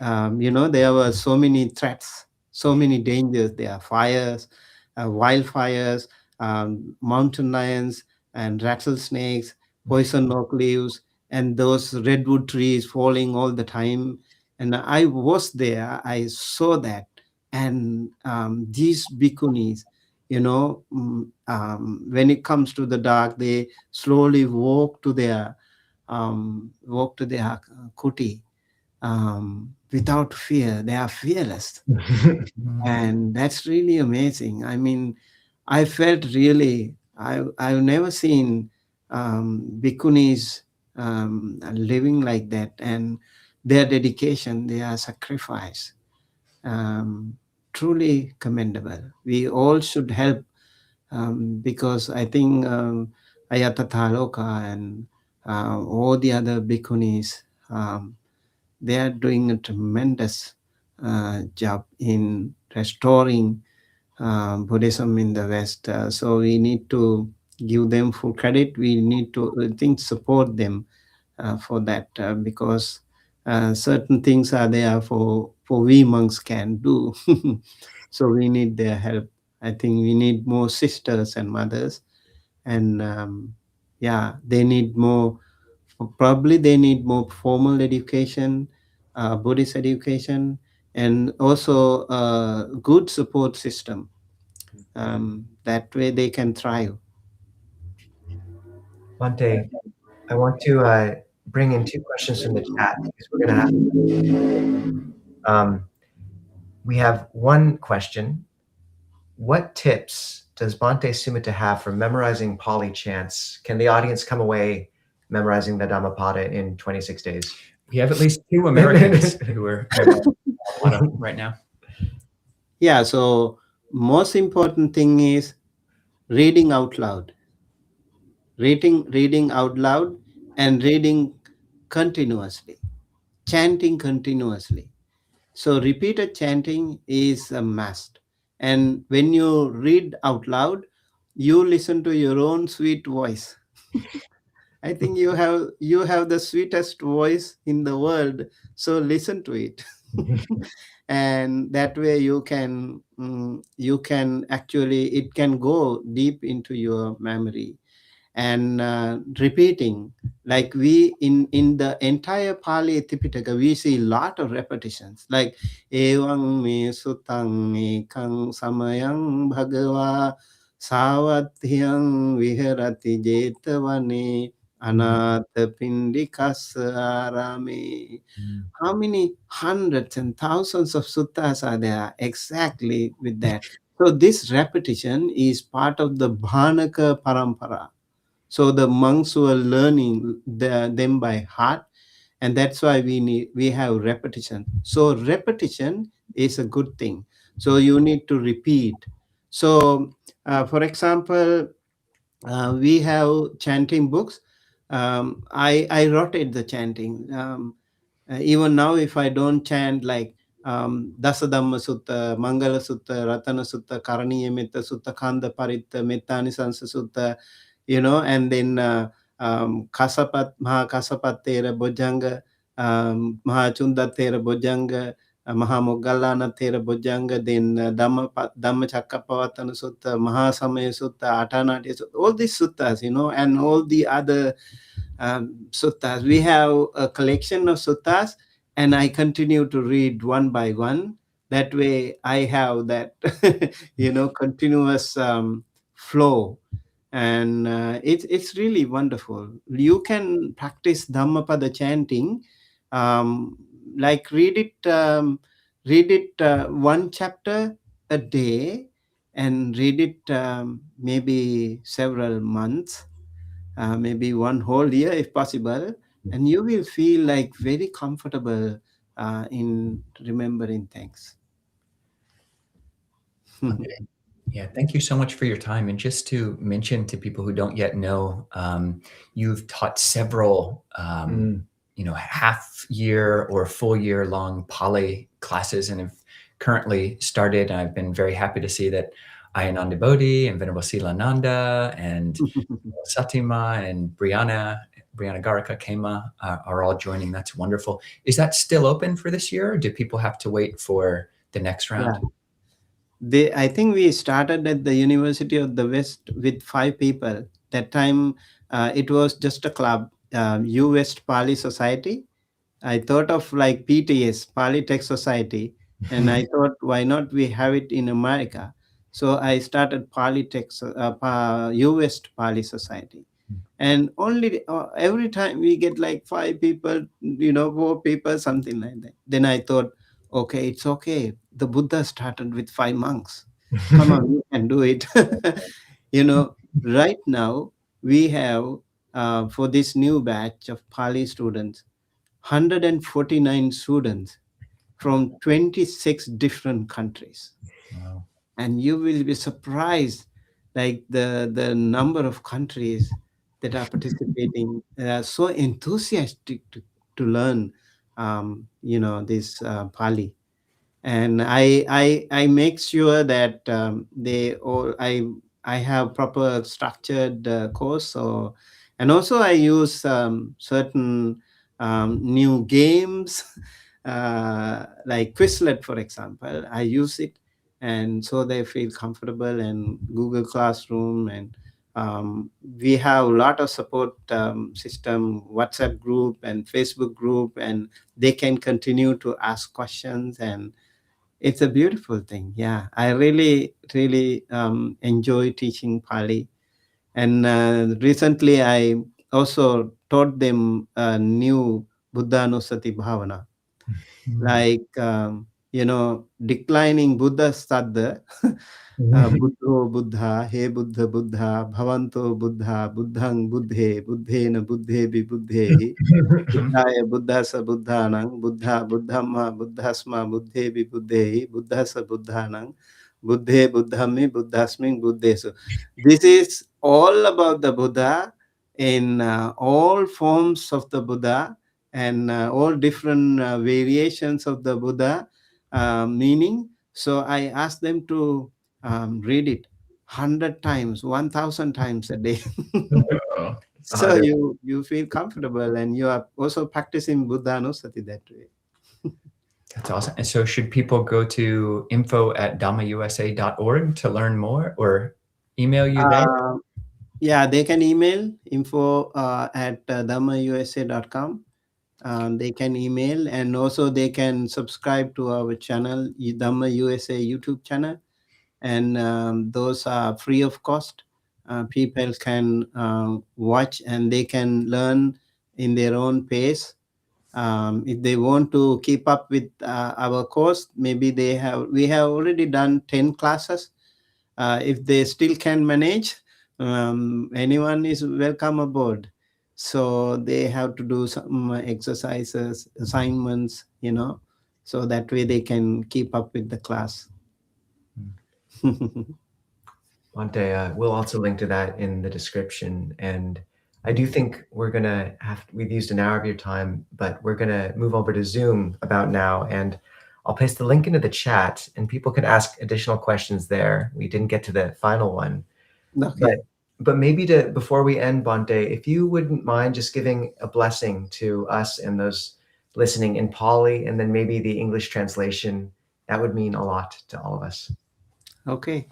Speaker 2: There were so many threats, so many dangers. There are fires, wildfires, mountain lions, and rattlesnakes, poison oak leaves, and those redwood trees falling all the time. And I was there, I saw that. And these bhikkhunis, when it comes to the dark, they slowly walk to their kuti without fear. They are fearless. And that's really amazing. I mean, I felt really, I've never seen bhikkhunis living like that, and their dedication, their sacrifice, truly commendable. We all should help, because I think Ayata Thaloka and all the other bhikkhunis, they are doing a tremendous job in restoring Buddhism in the West. So we need to give them full credit. We need to, I think, support them for that, because certain things are there for we monks can do. So we need their help. I think we need more sisters and mothers, and they need more. Probably they need more formal education, Buddhist education, and also a good support system. That way they can thrive.
Speaker 1: Bhante, I want to bring in two questions from the chat, because we're going to we have one question. What tips does Bhante Sumitta have for memorizing Pali chants? Can the audience come away memorizing the Dhammapada in 26 days?
Speaker 3: We have at least 2 Americans who are right now.
Speaker 2: Yeah, so most important thing is reading out loud. Reading out loud, and reading continuously, chanting continuously. So repeated chanting is a must. And when you read out loud, you listen to your own sweet voice. I think you have the sweetest voice in the world, so listen to it. And that way you can actually, it can go deep into your memory. And repeating, like we in the entire Pali Tipitaka, we see a lot of repetitions, like Evang me sutang ekang samayang bhagava savathyang viharati jetavane anatha pindikas arame. How many hundreds and thousands of suttas are there exactly with that? So this repetition is part of the Bhanaka Parampara. So the monks were learning them by heart, and that's why we have repetition. So repetition is a good thing. So you need to repeat. So, for example, we have chanting books. I rotate the chanting. Even now, if I don't chant like Dasadhamma Sutta, Mangala Sutta, Ratana Sutta, Karaniya Metta Sutta, Khanda Paritta, Mettanisansa Sutta, and then Maha Kasapat Tera Bojanga, Maha Chunda Tera Bojanga, Maha Mogallana Tera Bojanga, then Dhamma Chakkapavatana Sutta, Maha Samaya Sutta, Atanati Sutta, all these suttas, and all the other suttas. We have a collection of suttas, and I continue to read one by one. That way, I have that, continuous flow, and it's really wonderful. You can practice Dhammapada chanting, um, like read it one chapter a day, and read it maybe several months, maybe one whole year if possible, and you will feel like very comfortable in remembering things.
Speaker 3: Okay. Yeah, thank you so much for your time. And just to mention to people who don't yet know, you've taught several, half year or full year long Pali classes, and have currently started. And I've been very happy to see that Ayananda Bodhi and Venerable Silananda and Satima and Brianna Garika Kema are all joining. That's wonderful. Is that still open for this year, or do people have to wait for the next round?
Speaker 2: Yeah. I think we started at the University of the West with 5 people. That time, it was just a club, UWest Pali Society. I thought of like PTS, Pali Tech Society, and I thought, why not we have it in America? So I started Pali Tech, UWest Pali Society. And only every time we get like 5 people, 4 people, something like that. Then I thought, okay, it's okay. The Buddha started with 5 monks. Come on, you can do it. Right now we have, for this new batch of Pali students, 149 students from 26 different countries.
Speaker 3: Wow.
Speaker 2: And you will be surprised, like the number of countries that are participating, so enthusiastic to learn this Pali. And I make sure that they all I have proper structured course. So, and also I use certain new games, like Quizlet, for example. I use it, and so they feel comfortable. And Google Classroom, and we have a lot of support system, WhatsApp group and Facebook group, and they can continue to ask questions, and it's a beautiful thing. Yeah, I really, really enjoy teaching Pali. And recently, I also taught them a new Buddhanusati Bhavana, like, declining Buddha Saddha, Buddho Buddha, He Buddha Buddha, Bhavanto Buddha, Buddhang Buddhe, Buddhena Buddhebi Buddhehi, Buddhaya Buddhasa Buddhanang, Buddha Buddhamma Buddhasma Buddhebi Buddhehi, Buddhasa Buddhanang, Buddhe Buddhami Buddhasming Buddhesu. This is all about the Buddha in all forms of the Buddha, and all different variations of the Buddha meaning. So I ask them to read it 100 times, 1,000 times a day. So you feel comfortable, and you are also practicing Buddhanusati that way.
Speaker 3: That's awesome. And so should people go to info@dhammausa.org to learn more, or email you there?
Speaker 2: Yeah, they can email info@dhammausa.com. They can email, and also they can subscribe to our channel, Dhamma USA YouTube channel, and those are free of cost. People can watch, and they can learn in their own pace. If they want to keep up with our course, maybe we have already done 10 classes. If they still can manage, anyone is welcome aboard. So they have to do some exercises, assignments, so that way they can keep up with the class.
Speaker 1: Bhante, we'll also link to that in the description. And I do think we've used an hour of your time, but we're going to move over to Zoom about now. And I'll paste the link into the chat, and people can ask additional questions there. We didn't get to the final one.
Speaker 2: Okay.
Speaker 1: But maybe before we end, Bhante, if you wouldn't mind just giving a blessing to us and those listening in Pali, and then maybe the English translation, that would mean a lot to all of us.
Speaker 2: Okay.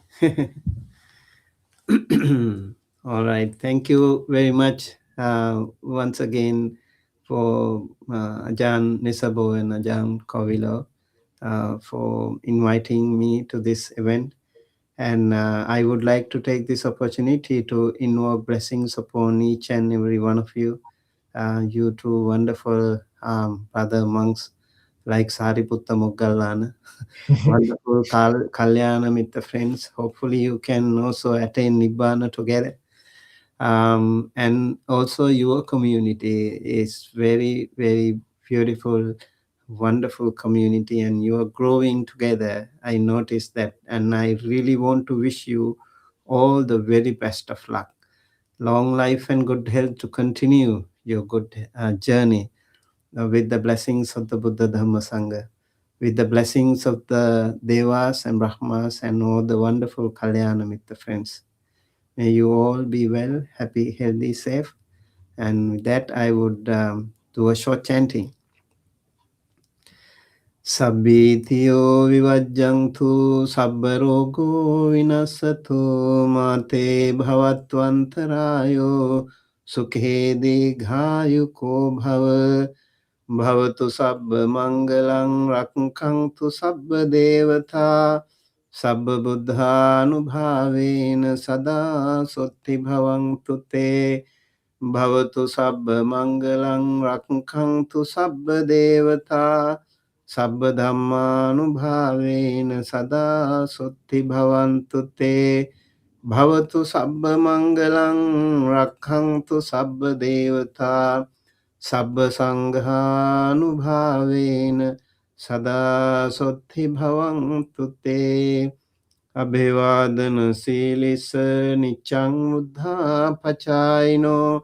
Speaker 2: All right. Thank you very much once again for Ajahn Nisabo and Ajahn Kovilo for inviting me to this event. And I would like to take this opportunity to invoke blessings upon each and every one of you. You two wonderful brother monks like Sariputta Moggallana. Wonderful Kalyana Mitta friends. Hopefully you can also attain Nibbana together. And also your community is very, very beautiful, wonderful community, and you are growing together. I noticed that, and I really want to wish you all the very best of luck, long life and good health to continue your good journey with the blessings of the Buddha Dhamma Sangha, with the blessings of the Devas and Brahmas and all the wonderful Kalyana Mitta friends. May you all be well, happy, healthy, safe. And with that, I would do a short chanting. Sabbitiyo vivajjantu sabbarogo vinasato mate bhavatvantarayo sukhe dighayuko bhava bhavatu sabba mangalang rakhantu sabba devata sabba buddhanubhavena sada sotti bhavantu te bhavatu sabba mangalang rakhantu sabba devata sabba dhammanubhavena sada sotti bhavantu te bhavatu sabba mangalang rakhantu sabba devata sabba sanghanubhavena sada sotti bhavantu te abhivadana silisa niccang buddha pachayino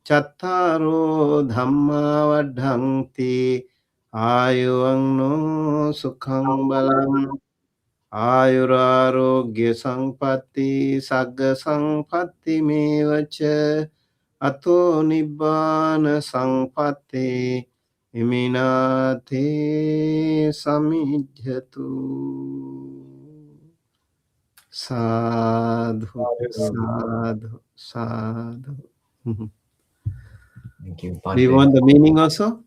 Speaker 2: chattaro dhamma vaddhanti ayuvanno sukhang balam ayurarogya sampatti sagga sampatti mevacha ato nibbana sampatti iminate samijjatu. Sadhu, sadhu, sadhu.
Speaker 1: Thank you,
Speaker 2: Do
Speaker 1: Bhante.
Speaker 2: you want the meaning also?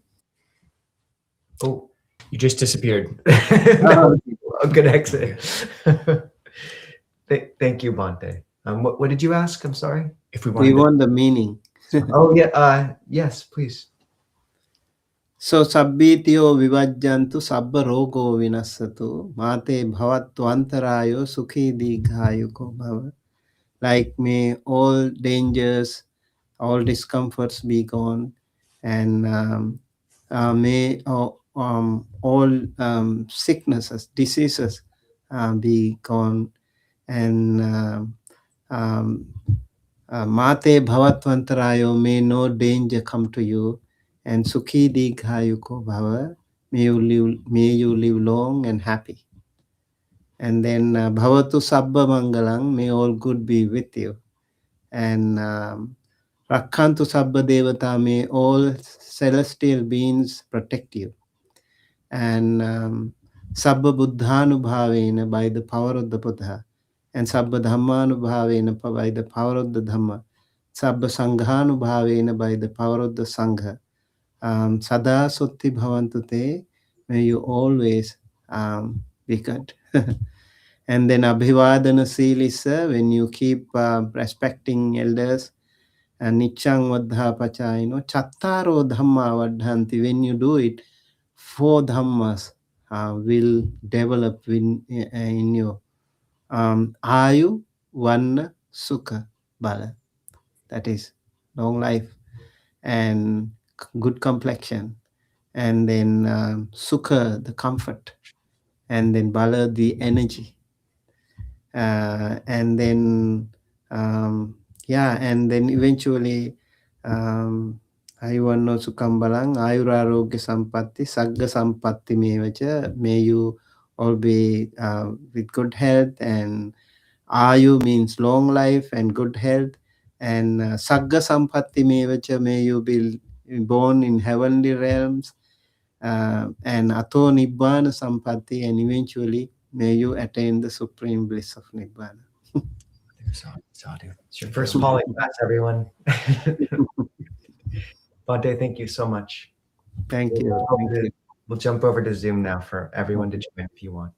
Speaker 3: Oh, you just disappeared.
Speaker 1: No, I'm going to exit. Thank you, Bhante. What did you ask? I'm sorry.
Speaker 3: If we
Speaker 2: Do you want the meaning?
Speaker 1: Oh, yeah. Yes, please.
Speaker 2: So, sabbitiyo vivajjantu sabba rogo vinasatu mate bhavattu antarayo sukhi dighayuko bhava. Like, may all dangers, all discomforts be gone, and may all sicknesses, diseases be gone, and mate bhavatvantarayo, may no danger come to you, and sukhi dighayuko bhava, may you live long and happy. And then bhavatu sabba mangalang, may all good be with you. And Rakkantu Sabba Devata, may all celestial beings protect you. And Sabba Buddhanubhavena, by the power of the Buddha. And Sabba Dhammanubhavena, by the power of the Dhamma. Sabba Sanghanubhavena, by the power of the Sangha. Sada Sutti Bhavantu Te, may you always be good. And then Abhivadana Silisa, when you keep respecting elders, and Nichang Vadha Pacha, Chattaro Dhamma Vadhanti, when you do it, 4 Dhammas will develop in you. Ayu, Vanna, Sukha, Bala. That is long life and good complexion. And then Sukha, the comfort. And then Bala, the energy. And then and then eventually Ayuvanno Sukambalang, Ayurarogya Sampatti, Sagga Sampatti Mevacha, may you all be with good health, and Ayu means long life and good health, and Sagga Sampatti Mevacha, may you be born in heavenly realms, and Ato Nibbana Sampatti, and eventually may you attain the supreme bliss of Nibbana.
Speaker 3: Sadhu.
Speaker 1: It's your first Pali class, everyone. Bhante, thank you so much.
Speaker 2: Thank you. Thank you.
Speaker 1: We'll jump over to Zoom now for everyone to join if you want.